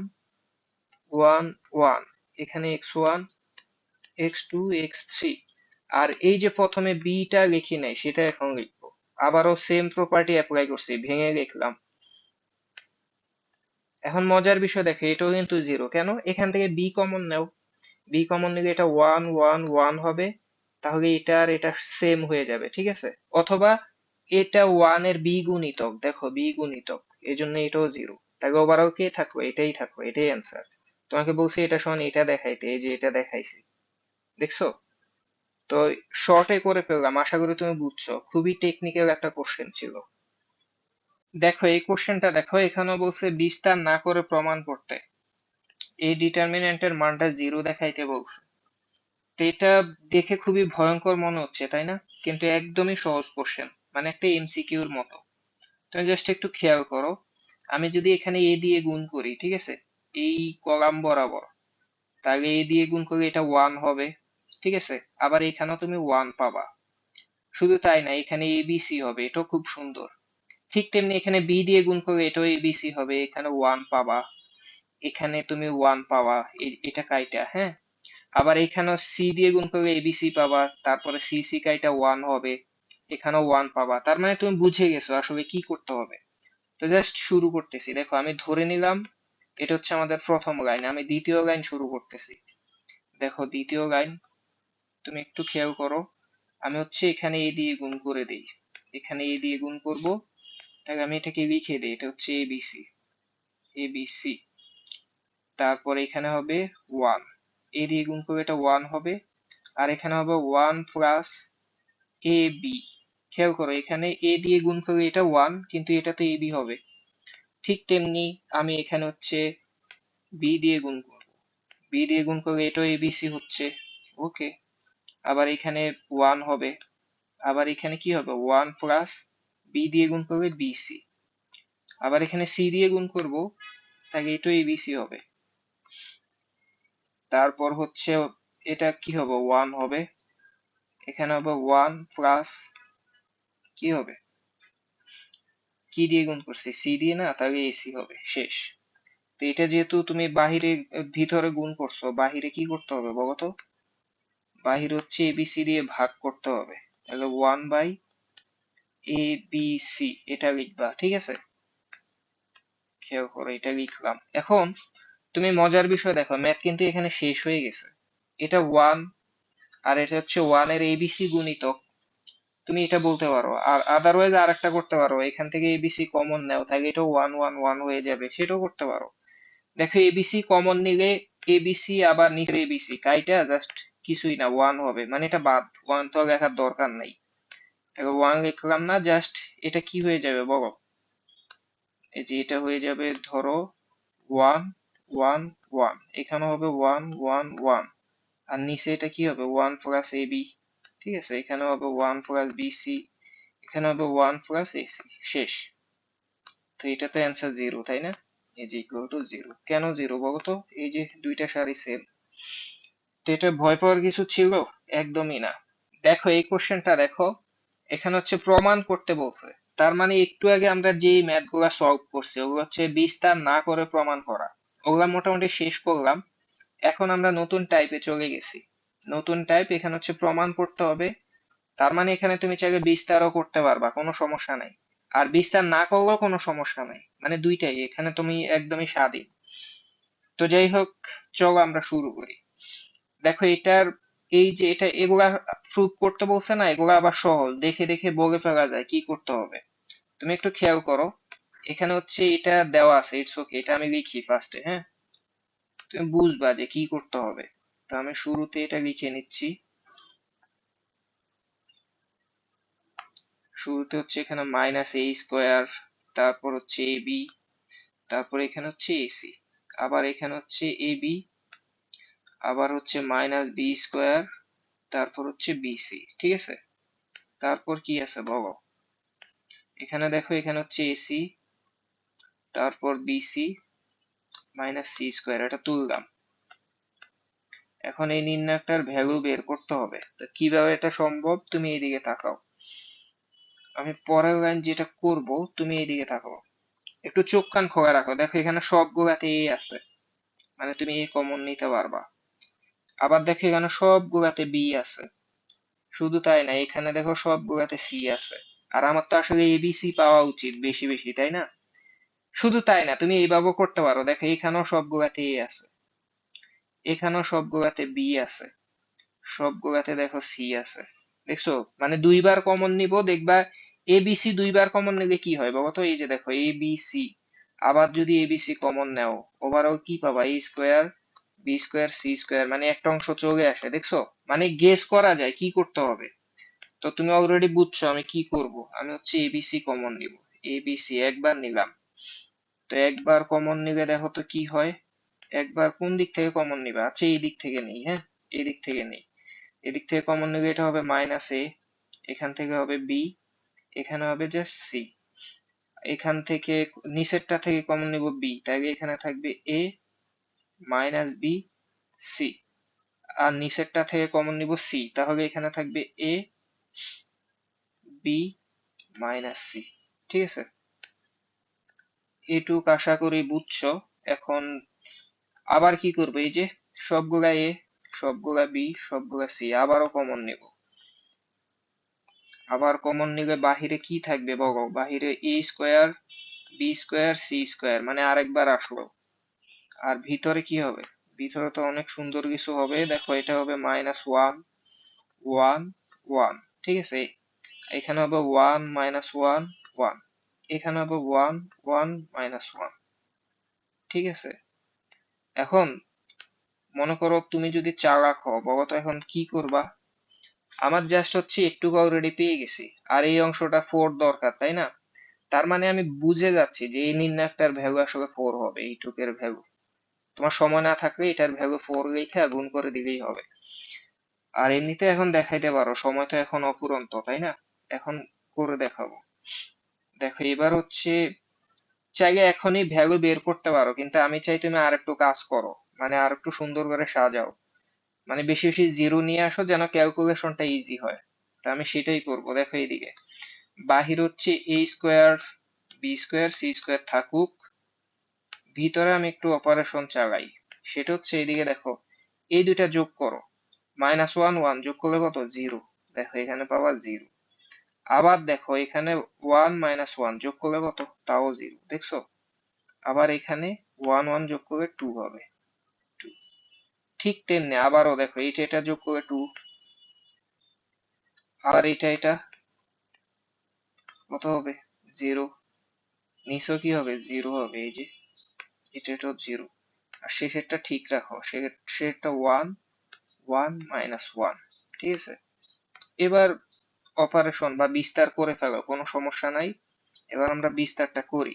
ওয়ান ওয়ান, এখানে x1 x2 x3, আর এই যে প্রথমে বিটা লিখি নাই সেটা এখন লিখবো। আবারও সেম প্রপার্টি অ্যাপ্লাই করছি, ভেঙে লিখলাম। এখন মজার বিষয় দেখো, এটাও কিন্তু জিরো, কেন, এখান থেকে বি কমন নাও, বি কমন নিলে এটা ওয়ান ওয়ান ওয়ান হবে, তাহলে এটা আর এটা সেম হয়ে যাবে, ঠিক আছে। অথবা এটা ওয়ান এর বি গুণিতক, দেখো বি গুণিতক, এই জন্য এটাও জিরো, তাহলে ওভারঅল কে থাকলো, এটাই থাকলো, এটাই অ্যান্সার। তোমাকে বলছি এটা সমান এটা দেখাইতে, এই যে এটা দেখাইছি, দেখছো। তো শর্টে করে ফেললাম, আশা করি তুমি বুঝছো, খুবই টেকনিক্যাল একটা কোশ্চেন ছিল। দেখো এই কোশ্চেনটা দেখো, এখানে বলছে বিস্তার না করে প্রমাণ করতে, এই ডিটারমিন্যান্টের মানটা জিরো দেখাইতে বলছে। তো এটা দেখে খুবই ভয়ঙ্কর মনে হচ্ছে, তাই না? কিন্তু একদমই সহজ কোশ্চেন, মানে একটা এমসিকিউর মতো। তুমি জাস্ট একটু খেয়াল করো, আমি যদি এখানে এ দিয়ে গুণ করি, ঠিক আছে, এই কলাম বরাবর, তাহলে এ দিয়ে গুণ করলে এটা ওয়ান হবে, ঠিক আছে। আবার এখানেও তুমি ওয়ান পাবা। শুধু তাই না, এখানে এবিসি হবে, এটাও খুব সুন্দর। ঠিক তেমনি এখানে বি দিয়ে গুণ করলে এটাও এবিসি হবে, এখানে ওয়ান পাবা, এখানে তুমি ওয়ান পাবা, এটা কাইটা, হ্যাঁ। আবার এখানেও সি দিয়ে গুণ করলে এবিসি পাবা, তারপরে সি সি কাইটা ওয়ান হবে, এখানেও ওয়ান পাবা। তার মানে তুমি বুঝে গেছো আসলে কি করতে হবে। তো জাস্ট শুরু করতেছি, দেখো আমি ধরে নিলাম এটা হচ্ছে আমাদের প্রথম লাইন, আমি দ্বিতীয় লাইন শুরু করতেছি। দেখো দ্বিতীয় লাইন, তুমি একটু খেয়াল করো, আমি হচ্ছে এখানে এ দিয়ে গুণ করে দিই, এখানে এ দিয়ে গুণ করব, তাহলে আমি এটাকে লিখে দিই, এটা হচ্ছে এবিসি, এবিসি। তারপর এখানে হবে ওয়ান, এ দিয়ে গুণ করলে এটা ওয়ান হবে, আর এখানে হবে ওয়ান প্লাস এ বি। খেয়াল করো, এখানে এ দিয়ে গুণ করলে এটা ওয়ান, কিন্তু এটা তো এ বি হবে। ঠিক তেমনি আমি এখানে হচ্ছে বি দিয়ে গুণ করব, বি দিয়ে গুণ করলে এটাও এবিসি হচ্ছে। ওকে, আবার এখানে 1 হবে, আবার এখানে কি হবে 1 প্লাস বি দিয়ে গুণ করলে বিসি, আবার এখানে সি দিয়ে গুণ করব, তাহলে এটাও এবিসি হবে। তারপর হচ্ছে এটা কি হবে 1 হবে, এখানে হবে 1 প্লাস কি হবে, কি দিয়ে গুণ করছি সি দিয়ে না, তাহলে এসি হবে, শেষ। তো এটা যেহেতু তুমি বাহিরে ভিতরে গুণ করছো, বাহিরে কি করতে হবে বলতো, বাহিরে হচ্ছে এবিসি দিয়ে ভাগ করতে হবে, তাহলে 1 বাই এ বি সি এটা লিখবা, ঠিক আছে। খেয়াল করো এটা লিখলাম। এখন তুমি মজার বিষয় দেখো, ম্যাথ কিন্তু এখানে শেষ হয়ে গেছে। এটা 1 আর এটা হচ্ছে 1 এর এবিসি গুণিতক, তুমি এটা বলতে পারো। আর আদারওয়াইজ আর একটা করতে পারো, এখান থেকে এবিসি কমন নাও, তাহলে এটা 1 1 1 হয়ে যাবে, সেটাও করতে পারো। দেখো এবিসি কমন নিলে এবিসি আবার নিচের এবিসি কাইটা জাস্ট কিছুই না 1 হবে, মানে এটা বাদ, 1 তো লেখার দরকার নাই। তাহলে 1 লিখলাম না, জাস্ট এটা কি হয়ে যাবে বলো, এই যে এটা হয়ে যাবে ধরো 1 1 1, এখানে হবে 1 1 1, আর নিচে এটা কি হবে 1 প্লাস এবি, ঠিক আছে, এখানে হবে 1 প্লাস বিসি, এখানে হবে 1 প্লাস এসি, শেষ। তো এটা তো অ্যান্সার 0, তাই না? এই যে ইকুয়াল টু 0, কেন 0 বলতো, এই যে দুইটা সারি সেম। তো এটা ভয় পাওয়ার কিছু ছিল? একদমই না। দেখো এই কোশ্চেনটা দেখো, এখানে হচ্ছে প্রমাণ করতে বলছে, তার মানে একটু আগে আমরা যে ম্যাথ গুলা সলভ করছি ওগুলো হচ্ছে বিস্তার না করে প্রমাণ করা, ওগুলা মোটামুটি শেষ করলাম। এখন আমরা নতুন টাইপে চলে গেছি। নতুন টাইপ, এখানে হচ্ছে প্রমাণ করতে হবে। তার মানে এখানে তুমি চাইলে বিস্তারও করতে পারবা, কোনো সমস্যা নাই। আর বিস্তার না করলেও কোনো সমস্যা নাই, মানে দুইটাই, এখানে তুমি একদমই স্বাধীন। তো যাই হোক, চলো আমরা শুরু করি। দেখো এটার এই যে এটা এগুলা প্রুভ করতে বলছে না, এগুলা আবার সহজ, দেখে দেখে বলে ফেলা যায় কি করতে হবে। তুমি একটু খেয়াল করো, এখানে হচ্ছে এটা দেওয়া আছে, ইটস ওকে, এটা আমি লিখি ফার্স্টে, হ্যাঁ, তুমি বুঝবা যে কি করতে হবে। তো আমি শুরুতে এটা লিখে নিচ্ছি। শুরুতে হচ্ছে এখানে মাইনাস এ স্কোয়ার, তারপর হচ্ছে এ বি, তারপর এখানে হচ্ছে এসি, আবার এখানে হচ্ছে এ বি, আবার হচ্ছে মাইনাস বি স্কোয়ার, তারপর হচ্ছে বিসি, ঠিক আছে। তারপর কি আছে বলো, এখানে দেখো এখানে হচ্ছে এসি, তারপর বিসি মাইনাস সি স্কোয়ার, এটা তুললাম। এখন এই নির্ণায়কটার ভ্যালু বের করতে হবে, তো কিভাবে এটা সম্ভব, তুমি এইদিকে তাকাও। আমি পরের লাইন যেটা করব, তুমি এইদিকে তাকাও, একটু চোখ কান খোলা রাখো। দেখো এখানে সবগুলাতে এ আছে, মানে তুমি এ কমন নিতে পারবা। আবার দেখো এখানে সবগুলাতে বি আছে, শুধু তাই না, এখানে দেখো সবগুলাতে সি আছে। আর আমার তো আসলে এবিসি পাওয়া উচিত বেশি বেশি, তাই না? শুধু তাই না, তুমি এইভাবেও করতে পারো, দেখো এখানেও সবগুলাতে এ আছে, এখানেও সবগুলাতে বি আছে, সবগুলাতে দেখো সি আছে। দেখছো, মানে দুইবার কমন নিব, দেখবা এবিসি দুইবার কমন নিলে কি হয় বাবা, তো এই যে দেখো এবিসি, আবার যদি এবিসি কমন নাও, ওভারঅল কি পাবা, A square B square C square, মানে একটা অংশ চলে আসে, দেখছো, মানে গেস করা যায় কি করতে হবে। তো তুমি অলরেডি বুঝছো আমি কি করব, আমি হচ্ছে এবিসি কমন নিব, এবিসি একবার নিলাম। তো একবার কমন নিলে দেখো তো কি হয়, একবার কোন দিক থেকে কমন নিবা, আচ্ছা এই দিক থেকে নেই, হ্যাঁ, এই দিক থেকে নেই। এদিক থেকে কমন নিলে এটা হবে মাইনাস এ, এখান থেকে হবে বি, এখানে হবে জাস্ট সি। এখান থেকে নিচেরটা থেকে কমন নিব বি, তাই এখানে থাকবে এ মাইনাস বি সি, আর নিচেরটা থেকে কমন নিব সি, তাহলে এখানে থাকবে এ বি মাইনাস সি, ঠিক আছে। এটুক আশা করি বুঝছো। এখন আবার কি করবে, এই যে সবগুলা এ, সবগুলা বি, সবগুলা সি, আবারও কমন নিব। আবার কমন নিলে বাহিরে কি থাকবে বলো, বাহিরে A square B square C square, মানে আরেকবার আসলো। আর ভিতরে কি হবে, ভিতরে তো অনেক সুন্দর কিছু হবে, দেখো এটা হবে মাইনাস ওয়ান ওয়ান ওয়ান, ঠিক আছে। এখানে হবে ওয়ান মাইনাস ওয়ান ওয়ান, এখানে হবে ওয়ান ওয়ান মাইনাস ওয়ান, ঠিক আছে। এখন মনে করো তুমি যদি চালাক হও, বলো তো এখন কি করবা। আমার জাস্ট হচ্ছে একটু অলরেডি পেয়ে গেছি, আর এই অংশটা ফোর দরকার, তাই না? তার মানে আমি বুঝে যাচ্ছি যে এই নির্ণায়কটার ভ্যালু আসলে ফোর হবে, এইটুকের ভ্যালু। তোমার সময় না থাকলে এটার ভ্যালু 4 লিখে গুণ করে দিলেই হবে। আর এমনিতে এখন দেখাইতে পারো, সময় তো এখন অফুরন্ত, তাই না? এখন করে দেখাবো। দেখো এবার হচ্ছে চাইলে এখনই ভ্যালু বের করতে পারো, কিন্তু আমি চাই তুমি আর একটু কাজ করো, মানে আর একটু সুন্দর করে সাজাও, মানে বেশি বেশি জিরো নিয়ে আসো যেন ক্যালকুলেশনটা ইজি হয়। তা আমি সেটাই করব। দেখো এইদিকে বাহির হচ্ছে A square B square C square থাকুক, ভিতরে আমি একটু অপারেশন চালাই। সেটা হচ্ছে এইদিকে দেখো এই দুইটা যোগ করো, -1 1 যোগ করলে কত? 0। দেখো এখানে পাবা 0। আবার দেখো এখানে 1 -1 যোগ করলে কত? তাও 0। দেখছো? আবার এখানে 1 1 যোগ করলে 2 হবে, 2। ঠিক তেমনি আবারও দেখো এইটা এটা যোগ করলে 2, আর এটা কত হবে? 0। নিচেও কি হবে? 0 হবে। এই যে এটাও 0। আর শেষেরটা ঠিক রাখো, শেষেরটা 1 1 -1। ঠিক আছে? এবার অপারেশন বা বিস্তার করে ফেলো, কোনো সমস্যা নাই। এবার আমরা বিস্তারটা করি।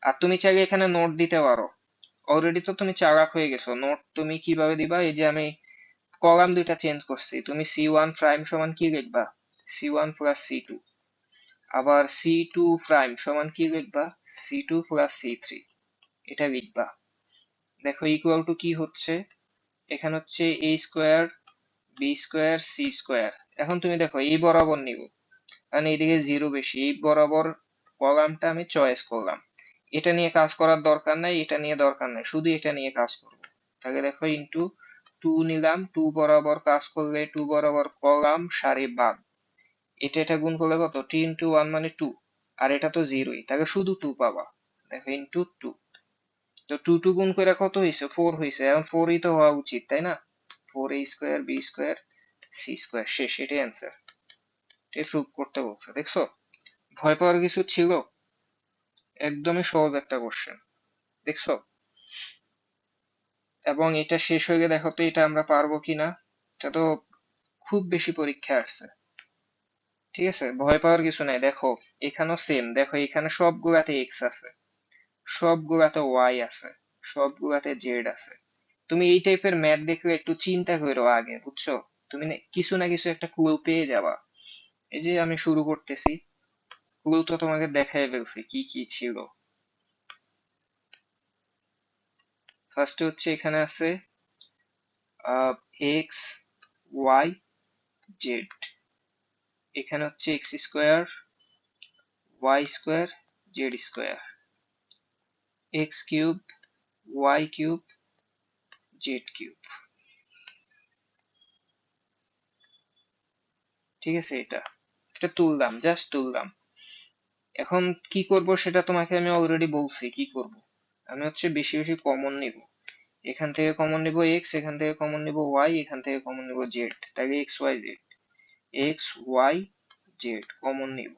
আর তুমি চাইলে এখানে নোট দিতে পারো, অলরেডি তো তুমি চালাক হয়ে গেছো। নোট তুমি কিভাবে দিবা? এই যে আমি কলাম দুইটা চেঞ্জ করছি। তুমি C1 প্রাইম সমান কি লিখবা? C1 plus C2। আবার C2 প্রাইম সমান কি লিখবা? C2 plus C3। এটা লিখবা। দেখো ইকুয়াল টু কি হচ্ছে? এখানে হচ্ছে a square B square C square. এখন তুমি দেখো এই বরাবর নিব, কারণ এইদিকে 0 বেশি, এই বরাবর কলামটা আমি চয়েস করলাম। এটা নিয়ে কাজ করার দরকার নাই, এটা নিয়ে দরকার নাই, শুধু এটা নিয়ে কাজ করব। তাহলে দেখো ইন্টু 2 নিলাম, 2 বরাবর কাজ করলে 2 বরাবর কলাম সারি বাদ। এটা গুণ করলে কত? 2 ইন্টু 1 মানে 2। আর এটা তো 0ই, তাহলে শুধু 2 পাবা। দেখো ইন্টু 2। তো 2 2 গুণ করে কত হয়েছে? 4 হয়েছে। এখন 4ই তো হওয়া উচিত, তাই না? 4a square B square C square. শেষ, এটাই অ্যান্সার। এটা প্রুভ করতে বলছে, দেখছো? ভয় পাওয়ার কিছু ছিল? একদমই সহজ একটা কোশ্চেন, দেখছো? এবং এটা শেষ হয়ে গেলে দেখো তো এটা আমরা পারবো কিনা। এটা তো খুব বেশি পরীক্ষা আসছে। ঠিক আছে, ভয় পাওয়ার কিছু নাই। দেখো এখানেও সেম, দেখো এখানে সবগুলাতে এক্স আছে, সবগুলাতে ওয়াই আছে, সবগুলাতে জেড আছে। তুমি এই টাইপের ম্যাথ দেখলে একটু চিন্তা করো আগে, বুঝছো? তুমি কিছু না কিছু একটা ক্লু পেয়ে যাবা। এই যে আমি শুরু করতেছি, ক্লু তো তোমাকে দেখাই ফেলছি কি কি ছিল। ফার্স্টে হচ্ছে এখানে আছে এক্স ওয়াই জেড। এখানে হচ্ছে X square Y square Z square, X cube Y cube Z cube. ঠিক আছে, এটা এটা তুললাম, জাস্ট তুললাম। এখন কি করব সেটা তোমাকে আমি অলরেডি বলছি কি করব। আমি হচ্ছে বেশি বেশি কমন নিব। এখান থেকে কমন নিব এক্স, এখান থেকে কমন নিব ওয়াই, এখান থেকে কমন নিব জেড। তাহলে X Y Z, X Y Z common নিব।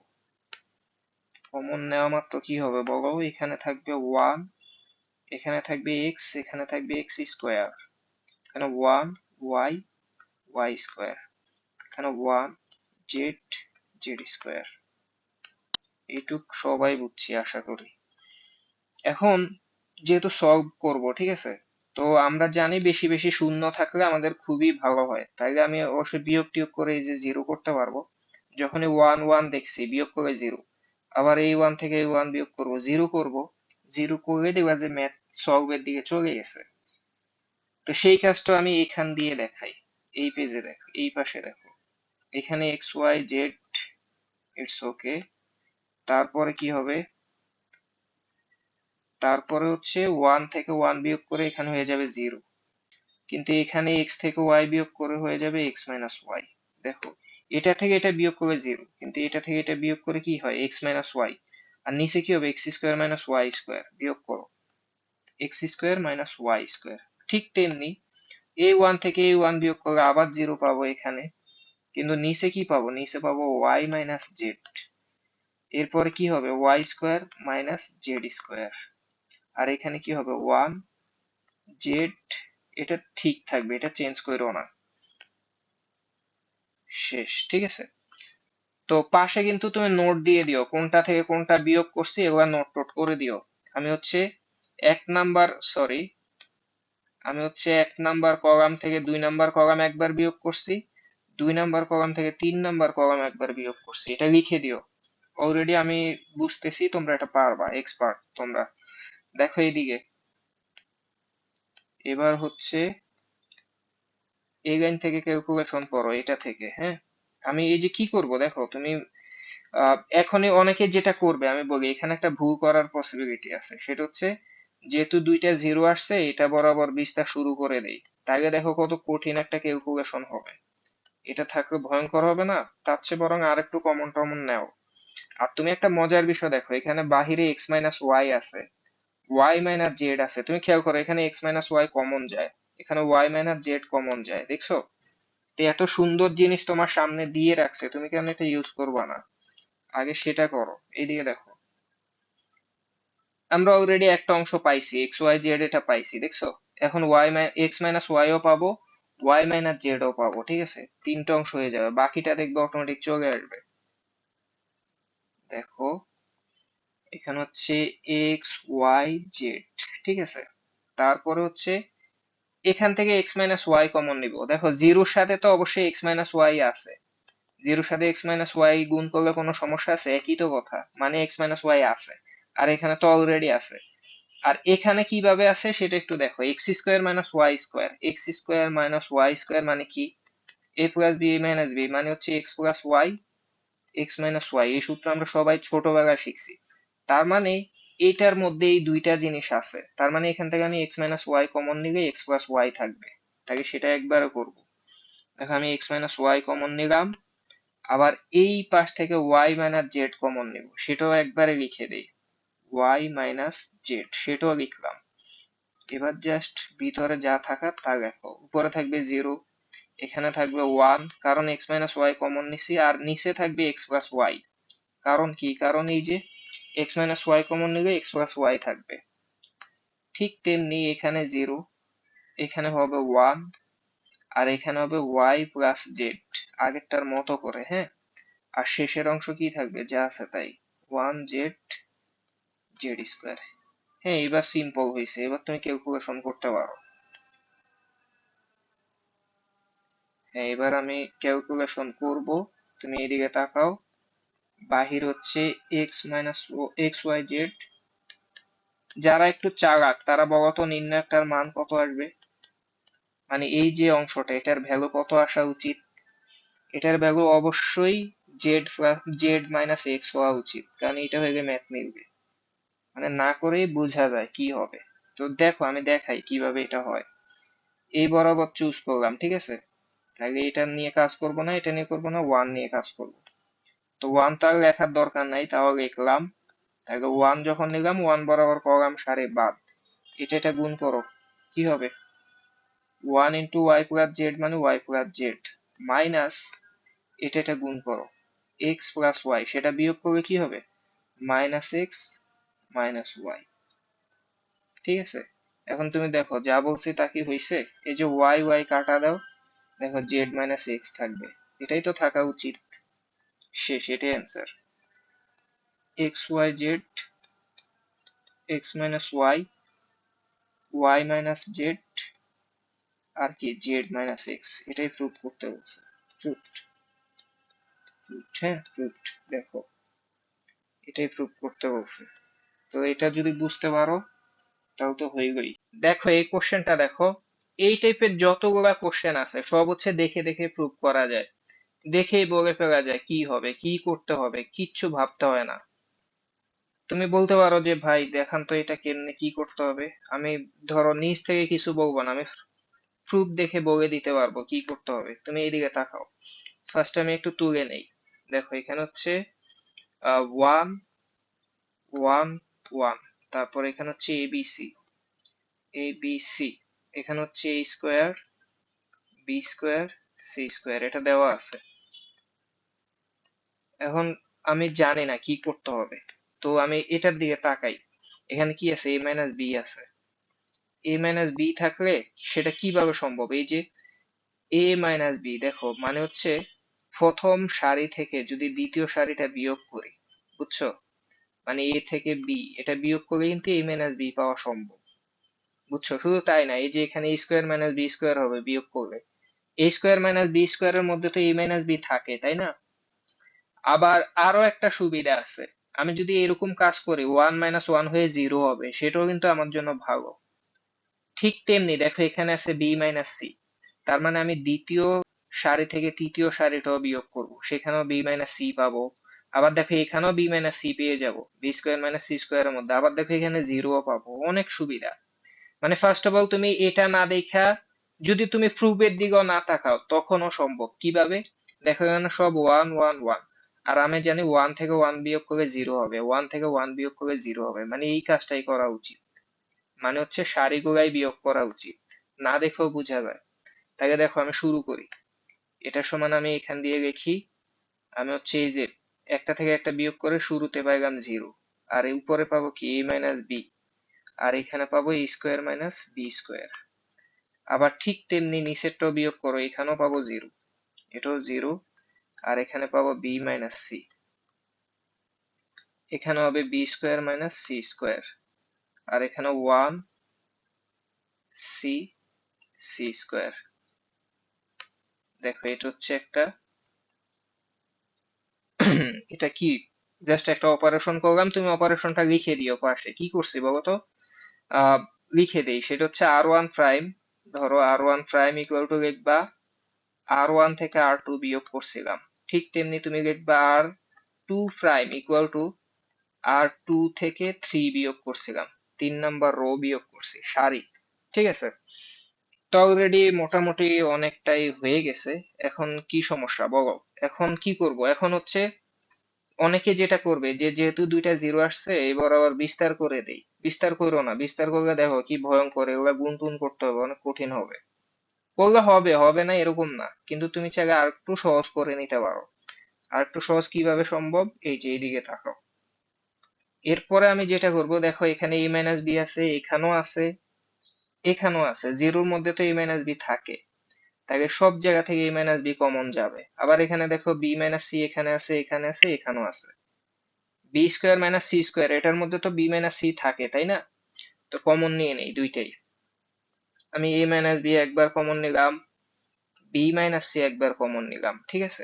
কমন নেওয়া মাত্র কি হবে বলো? এখানে থাকবে 1, এখানে থাকবে এক্স, এখানে থাকবে এক্স স্কোয়ার, এখানে 1 ওয়াই ওয়াই স্কোয়ার, এখানে 1 জেড জেড স্কোয়ার। এইটুক সবাই বুঝছি আশা করি। এখন যেহেতু সলভ করব, ঠিক আছে, তো আমরা জানি বেশি বেশি শূন্য থাকলে আমাদের খুবই ভালো হয়। তাইলে আমি অবশ্যই বিয়োগ টিয়োগ করে এই যে 0 করতে পারবো। যখনই 1 1 দেখছি বিয়োগ করে 0, আবার এই 1 থেকে এই 1 বিয়োগ করব, 0 করব, 0 করলে দেখবা যে ম্যাথ সলভের দিকে চলে গেছে। তো সেই কাজটা আমি এখান দিয়ে দেখাই। এই পেজে দেখো, এই পাশে দেখো, এখানে X Y Z, it's okay. তারপরে কি হবে? তারপরে হচ্ছে 1 থেকে 1 বিয়োগ করে এখানে হয়ে যাবে 0, কিন্তু এখানে x থেকে y বিয়োগ করে হয়ে যাবে x মাইনাস ওয়াই। দেখো এটা থেকে এটা বিয়োগ করে 0, কিন্তু এটা থেকে এটা বিয়োগ করে কি হয়? x minus Y. আর নিচে কি হবে? X square minus Y square. বিয়োগ করো, X square minus Y square. ঠিক তেমনি এই 1 থেকে এই 1 বিয়োগ করলে আবার 0 পাবো এখানে, কিন্তু নিচে কি পাবো? নিচে পাবো ওয়াই মাইনাস জেড। এরপরে কি হবে? Y square minus Z square. আর এখানে কি হবে? 1 জেড। এটা ঠিক থাকবে, এটা চেঞ্জ করো না। শেষ, ঠিক আছে? তো পাশে কিন্তু তুমি নোট দিয়ে দিও, কোনটা থেকে কোনটা বিয়োগ করছি এগুলা নোট টোট করে দিও। আমি হচ্ছে এক নাম্বার সরি আমি হচ্ছে 1 নাম্বার কলাম থেকে 2 নাম্বার কলাম একবার বিয়োগ করছি, 2 নাম্বার কলাম থেকে 3 নাম্বার কলাম একবার বিয়োগ করছি। এটা লিখে দিও। অলরেডি আমি বুঝতেছি তোমরা এটা পারবা, এক্সপার্ট তোমরা। দেখো এইদিকে, এবার হচ্ছে এই লাইন থেকে ক্যালকুলেশন করো, এটা থেকে। হ্যাঁ, আমি এই যে কি করব দেখো তুমি, এখনই অনেকে যেটা করবে আমি বলি, এখানে একটা ভুল করার পসিবিলিটি আছে। সেটা হচ্ছে, যেহেতু দুইটা জিরো আসছে, এটা বরাবর বিস্তার শুরু করে দেই। তাহলে দেখো কত কঠিন একটা ক্যালকুলেশন হবে। এটা থাকলে ভয়ঙ্কর হবে না? তার চেয়ে বরং আর একটু কমন টমন নাও। আর তুমি একটা মজার বিষয় দেখো, এখানে বাহিরে এক্স মাইনাস ওয়াই আছে, ওয়াই মাইনাস জেড আছে। তুমি খেয়াল করো, এখানে এক্স মাইনাস ওয়াই কমন যায়, এখানে ওয়াই মাইনাস জেড কমন যায়, দেখছো? তো এত সুন্দর জিনিস তোমার সামনে দিয়ে রাখছে, তুমি কেন এটা ইউজ করবা না? আগে সেটা করো। এইদিকে দেখো, আমরা অলরেডি একটা অংশ পাইছি, এক্স ওয়াই জেড, এটা পাইছি, দেখছো? এখন এক্স মাইনাস ওয়াই ও পাবো, ওয়াই মাইনাস জেড ও পাবো, ঠিক আছে? তিনটা অংশ হয়ে যাবে, বাকিটা দেখবে অটোমেটিক চলে আসবে। দেখো, এখানে হচ্ছে এক্স ওয়াই জেড, ঠিক আছে? তারপরে হচ্ছে এখান থেকে এক্স মাইনাস ওয়াই কমন নিব। দেখো জিরোর সাথে তো অবশ্যই এক্স মাইনাস ওয়াই আছে, জিরোর সাথে এক্স মাইনাস ওয়াই গুণ করলে কোনো সমস্যা আছে? একই তো কথা, মানে এক্স মাইনাস ওয়াই আছে। আর এখানে তো অলরেডি আছে। আর এখানে কিভাবে আছে সেটা একটু দেখো, X square minus Y square, X square minus Y square মানে কি? A plus B minus B, মানে হচ্ছে X plus Y, X minus Y. এই সূত্র আমরা সবাই ছোটবেলায় শিখছি। তার মানে এইটার মধ্যে এই দুইটা জিনিস আছে, তার মানে এখান থেকে আমি এক্স মাইনাস ওয়াই কমন নিলে এক্স প্লাস ওয়াই থাকবে। তাকে সেটা একবারও করব। দেখো আমি এক্স মাইনাস ওয়াই কমন নিলাম, আবার এই পাশ থেকে ওয়াই মাইনাস জেড কমন নিব, সেটাও একবারে লিখে দেই, ওয়াই মাইনাস জেড, সেটাও লিখলাম। এবার জাস্ট ভিতরে যা থাকার তা লেখো। উপরে থাকবে জিরো, এখানে থাকবে ওয়ান, কারণ এক্স মাইনাস ওয়াই কমন নিছি। আর নিচে থাকবে এক্স প্লাস ওয়াই, কারণ কি? কারণ এই যে এক্স মাইনাস ওয়াই কমন নিলে এক্স প্লাস ওয়াই থাকবে। ঠিক তেমনি এখানে জিরো, এখানে হবে ওয়ান, আর এখানে হবে ওয়াই প্লাস জেড, আগেরটার মতো করে। হ্যাঁ, আর শেষের অংশ কি থাকবে? যা আছে তাই, ওয়ান জেড, জেড স্কোয়ার। হ্যাঁ, এবার সিম্পল হয়েছে, এবার তুমি ক্যালকুলেশন করতে পারো। হ্যাঁ, এবার আমি ক্যালকুলেশন করব। তুমি এদিকে তাকাও, বাহির হচ্ছে X minus X Y Z. যারা একটু চালাক তারা বলতো নির্ণায়কটার মান কত আসবে, মানে এই যে অংশটা, এটার ভ্যালু কত আসা উচিত? এটার ভ্যালু অবশ্যই জেড জেড মাইনাস এক্স হওয়া উচিত, কারণ এটা হয়ে গেলে ম্যাথ মিলবে। মানে না করেই বোঝা যায় কি হবে। তো দেখো আমি দেখাই কিভাবে এটা হয়। এই বরাবর চুজ করলাম, ঠিক আছে? তাহলে এটা নিয়ে কাজ করব না, এটা নিয়ে করব না, ওয়ান নিয়ে কাজ করব। তো ওয়ান তো আর লেখার দরকার নাই, তাও লিখলাম। তাহলে ওয়ান যখন নিলাম, ওয়ান বরাবর করলাম সারে বাদ, এটা গুণ করো, কি হবে? One into Y plus Z মানে ওয়াই প্লাস জেড, মাইনাস এটা গুণ করো, এক্স প্লাস ওয়াই, সেটা বিয়োগ করলে কি হবে? মাইনাস এক্স মাইনাস ওয়াই, ঠিক আছে? এখন তুমি দেখো যা বলছি তা কি হয়েছে? এই যে ওয়াই ওয়াই কাটা দাও, দেখো জেড মাইনাস এক্স থাকবে, এটাই তো থাকা উচিত। শেষ, এটাই answer. X Y Z, X minus Y, Y minus Z, আর কি জেড মাইনাস এক্স, এটাই প্রুভ করতে বলছে। প্রুভড, হ্যাঁ প্রুভড। দেখো, এটাই প্রুভ করতে বলছে। তো এটা যদি বুঝতে পারো তাহলে তো হয়ে গই। দেখো এই কোশ্চেনটা দেখো, এই টাইপের যতগুলা কোশ্চেন আছে সব হচ্ছে দেখে দেখে প্রুভ করা যায়, দেখেই বলে ফেলা যায় কি হবে, কি করতে হবে, কিচ্ছু ভাবতে হয় না। তুমি বলতে পারো যে ভাই দেখান তো এটা কেমনে, কি করতে হবে। আমি ধরো নিজ থেকে কিছু বলবো না, আমি প্রুফ দেখে বলে দিতে পারবো কি করতে হবে। তুমি এইদিকে তাকাও, ফার্স্ট আমি একটু তুলে নেই। দেখো এখানে হচ্ছে ওয়ান ওয়ান ওয়ান, তারপর এখানে হচ্ছে এবিসি, এবিসি, এখানে হচ্ছে A square B square C square, এটা দেওয়া আছে। এখন আমি জানি না কি করতে হবে, তো আমি এটার দিকে তাকাই। এখানে কি আছে? এ মাইনাস বি আছে। এ মাইনাস বি থাকলে সেটা কিভাবে সম্ভব? এই যে এ মাইনাস বি, দেখো মানে হচ্ছে প্রথম সারি থেকে যদি দ্বিতীয় সারিটা বিয়োগ করি, বুঝছো? মানে এ থেকে বি, এটা বিয়োগ করে কিন্তু এ মাইনাস বি পাওয়া সম্ভব। বুঝছো? শুধু তাই না, এই যে এখানে এ স্কোয়ার মাইনাস বি স্কোয়ার হবে বিয়োগ করলে, এ স্কোয়ার মাইনাস বি স্কোয়ারের মধ্যে তো এ মাইনাস বি থাকে, তাই না? আবার আরো একটা সুবিধা আছে, আমি যদি এরকম কাজ করি 1 - 1 হয়ে 0 হবে, সেটাও কিন্তু আমার জন্য ভালো। ঠিক তেমনি দেখো এখানে আছে বি মাইনাস সি, তার মানে আমি দ্বিতীয় সারি থেকে তৃতীয় সারিটাও বিয়োগ করব, সেখানেও বি মাইনাস সি পাবো। আবার দেখো এখানেও বি মাইনাস সি পেয়ে যাব, বি স্কোয়ার মাইনাস সি স্কোয়ারের মধ্যে। আবার দেখো এখানে জিরোও পাবো, অনেক সুবিধা। মানে ফার্স্ট অফ অল তুমি এটা না দেখা যদি তুমি প্রুফের দিকেও না তাকাও তখনও সম্ভব। কিভাবে? দেখো এখানে সব 1 1 1, আর আমি জানি 1 থেকে 1 বিয়োগ করে 0 হবে, 1 থেকে 1 বিয়োগ করে 0 হবে, মানে এই কাজটাই করা উচিত। মানে হচ্ছে সারিগুলাই বিয়োগ করা উচিত, না দেখেও বোঝা যায়। তাকে দেখো আমি শুরু করি, এটা সমান আমি এখান দিয়ে লিখি, আমি হচ্ছে এই যে একটা থেকে একটা বিয়োগ করে শুরুতে পাইলাম 0, আর এই উপরে পাবো কি a মাইনাস বি, আর এখানে পাবো a square minus B square. আবার ঠিক তেমনি নিচেরটাও বিয়োগ করো, এখানেও পাবো 0, এটাও 0, আর এখানে পাবো বি মাইনাস সি, এখানে হবে B square minus C square, আর এখানে 1 সি সি স্কোয়ার। দেখো এটা হচ্ছে একটা এটা কি, জাস্ট একটা অপারেশন করলাম, তুমি অপারেশনটা লিখে দিও পাশে। কি করছি বলো তো? আহ লিখে দেই, সেটা হচ্ছে r1 প্রাইম, ধরো r1 প্রাইম ইকুয়াল টু লিখবা r1 থেকে r2 বিয়োগ করছিলাম, ঠিক তেমনি তুমি লিখবা r2 prime equal to r2 থেকে 3 বিয়োগ করছিলাম, 3 নাম্বার রো বিয়োগ করছি, সারি। ঠিক আছে? তো অলরেডি মোটামুটি অনেকটাই হয়ে গেছে। এখন কি সমস্যা বলো? এখন কি করব? এখন হচ্ছে অনেকে যেটা করবে যে যেহেতু দুইটা জিরো আসছে এবার আবার বিস্তার করে দেই। বিস্তার করো না, বিস্তার করলে দেখো কি ভয়ঙ্কর, এগুলা গুণ টুন করতে হবে, অনেক কঠিন হবে। করলে হবে, হবে না এরকম না, কিন্তু তুমি চাইলে আর একটু সহজ করে নিতে পারো। আর একটু সহজ কিভাবে সম্ভব, এই যে এইদিকে তাকাও। এরপরে আমি যেটা করব, দেখো এখানে a মাইনাস বি আছে, এখানেও আছে, এখানেও আছে, জিরোর মধ্যে তো a মাইনাস বি থাকে, তাহলে সব জায়গা থেকে a মাইনাস বি কমন যাবে। আবার এখানে দেখো বি মাইনাস সি এখানে আছে, এখানে আছে, এখানেও আছে, B square minus C square, এটার মধ্যে তো বি মাইনাস সি থাকে, তাই না? তো কমন নিয়ে নেই দুইটাই, আমি এ মাইনাস বি একবার কমন নিলাম, বি মাইনাস সি একবার কমন নিলাম, ঠিক আছে?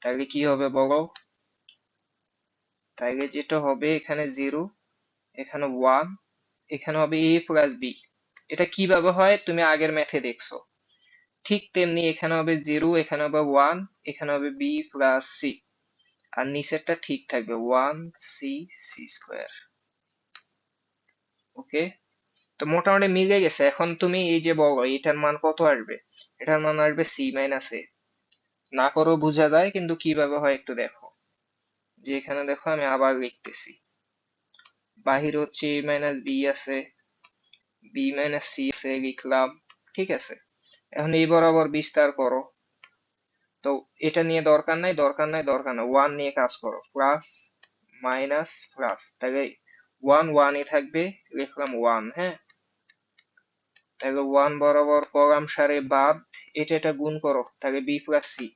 তাহলে কি হবে বলো? তাহলে যেটা হবে এখানে 0, এখানে 1, এখানে হবে এ প্লাস বি। এটা কিভাবে হয় তুমি আগের ম্যাথে দেখছো, ঠিক তেমনি এখানে হবে 0, এখানে হবে 1, এখানে হবে বি প্লাস সি, আর নিচেরটা ঠিক থাকবে 1 সি সি স্কোয়ার। ওকে, তো মোটামুটি মিলে গেছে। এখন তুমি এই যে বলো এটার মান কত আসবে, এটার মান আসবে সি মাইনাস এ। না করেও বোঝা যায়, কিন্তু কিভাবে হয় একটু দেখো, যে এখানে দেখো আমি আবার লিখতেছি, বাহির হচ্ছে এ মাইনাস বি আছে, বি মাইনাস সি আছে লিখলাম, ঠিক আছে? এখন এই বরাবর বিস্তার করো, তো এটা নিয়ে দরকার নাই, দরকার নাই, দরকার নাই, ওয়ান নিয়ে কাজ করো, প্লাস মাইনাস প্লাস, তাহলে ওয়ান ওয়ানই থাকবে, লিখলাম 1, হ্যাঁ? তাহলে 1 বরাবর কলাম সারে বাদ, এটা গুণ করো, তাহলে B plus C,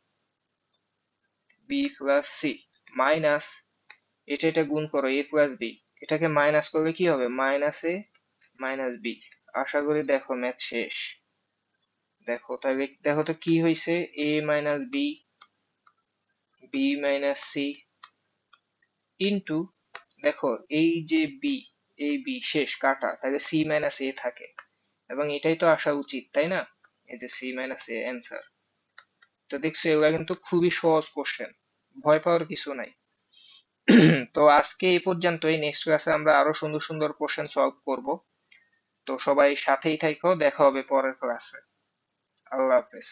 B plus C minus, এটা গুণ করো এ প্লাস বি, এটাকে মাইনাস করলে কি হবে, মাইনাস এ মাইনাস বি। আশা করি দেখো ম্যাথ শেষ। দেখো তাহলে দেখো তো কি হয়েছে, A minus B, B minus C into, দেখো এই যে বি, এই বি শেষ কাটা, তাহলে সি মাইনাস এ থাকে, এবং এটাই তো আসা উচিত, তাই না? এই যে সি মাইনাস এ অ্যান্সার। তো দেখছো এগুলা কিন্তু খুবই সহজ কোশ্চেন, ভয় পাওয়ার কিছু নাই। তো আজকে এই পর্যন্তই, নেক্সট ক্লাসে আমরা আরো সুন্দর সুন্দর কোশ্চেন সলভ করব। তো সবাই সাথেই থাকো, দেখা হবে পরের ক্লাসে। আল্লাহ হাফেজ।